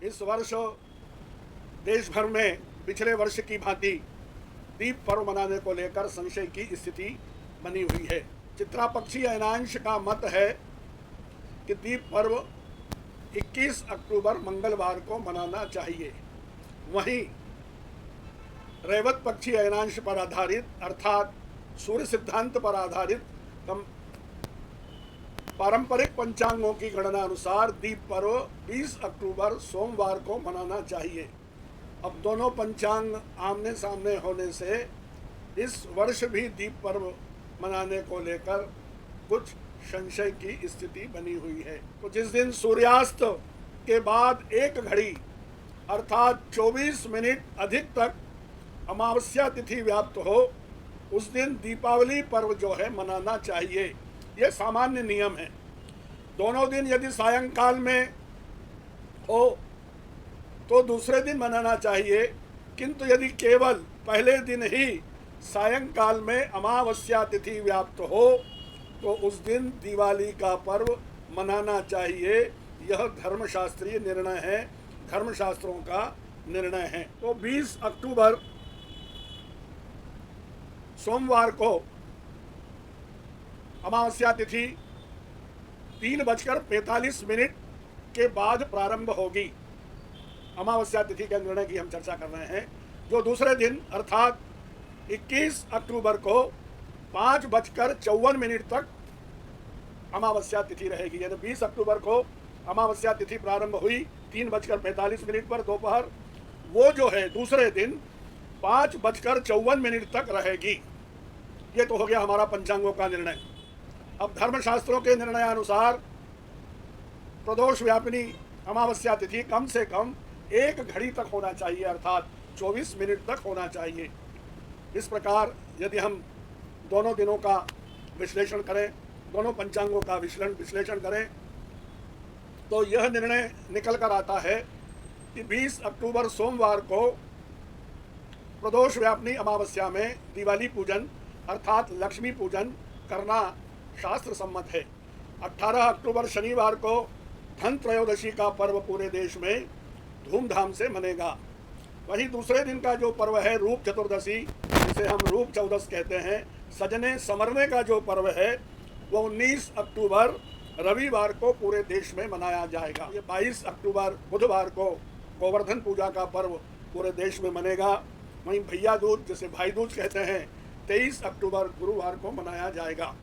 इस वर्ष देश भर में पिछले वर्ष की भांति दीप पर्व मनाने को लेकर संशय की स्थिति बनी हुई है। चित्रा पक्षी अयनांश का मत है कि दीप पर्व 21 अक्टूबर मंगलवार को मनाना चाहिए। वहीं रैवत पक्षी अयनांश पर आधारित अर्थात सूर्य सिद्धांत पर आधारित पारंपरिक पंचांगों की गणना अनुसार दीप पर्व 20 अक्टूबर सोमवार को मनाना चाहिए। अब दोनों पंचांग आमने सामने होने से इस वर्ष भी दीप पर्व मनाने को लेकर कुछ संशय की स्थिति बनी हुई है। तो जिस दिन सूर्यास्त के बाद एक घड़ी अर्थात 24 मिनट अधिक तक अमावस्या तिथि व्याप्त हो, उस दिन दीपावली पर्व जो है मनाना चाहिए। ये सामान्य नियम है। दोनों दिन यदि सायंकाल में हो तो दूसरे दिन मनाना चाहिए, किंतु यदि केवल पहले दिन ही सायंकाल में अमावस्या तिथि व्याप्त हो तो उस दिन दिवाली का पर्व मनाना चाहिए। यह धर्मशास्त्रीय निर्णय है, धर्मशास्त्रों का निर्णय है। तो 20 अक्टूबर सोमवार को अमावस्या तिथि 3:45 के बाद प्रारंभ होगी। अमावस्या तिथि के निर्णय की हम चर्चा कर रहे हैं। जो दूसरे दिन अर्थात 21 अक्टूबर को 5:54 तक अमावस्या तिथि रहेगी। यानी 20 अक्टूबर को अमावस्या तिथि प्रारंभ हुई 3:45 पर दोपहर, वो जो है दूसरे दिन 5:54 तक रहेगी। ये तो हो गया हमारा पंचांगों का निर्णय। अब धर्मशास्त्रों के निर्णयानुसार प्रदोष व्यापिनी अमावस्या तिथि कम से कम एक घड़ी तक होना चाहिए, अर्थात 24 मिनट तक होना चाहिए। इस प्रकार यदि हम दोनों दिनों का विश्लेषण करें, दोनों पंचांगों का विश्लेषण करें, तो यह निर्णय निकल कर आता है कि 20 अक्टूबर सोमवार को प्रदोष व्यापिनी अमावस्या में दिवाली पूजन अर्थात लक्ष्मी पूजन करना शास्त्र सम्मत है। 18 अक्टूबर शनिवार को धन त्रयोदशी का पर्व पूरे देश में धूमधाम से मनेगा। वहीं दूसरे दिन का जो पर्व है रूप चतुर्दशी, जिसे हम रूप चौदस कहते हैं, सजने संवरने का जो पर्व है वो 19 अक्टूबर रविवार को पूरे देश में मनाया जाएगा। ये 22 अक्टूबर बुधवार को गोवर्धन पूजा का पर्व पूरे देश में मनेगा। वहीं भैया दूज जिसे भाई दूज कहते हैं 23 अक्टूबर गुरुवार को मनाया जाएगा।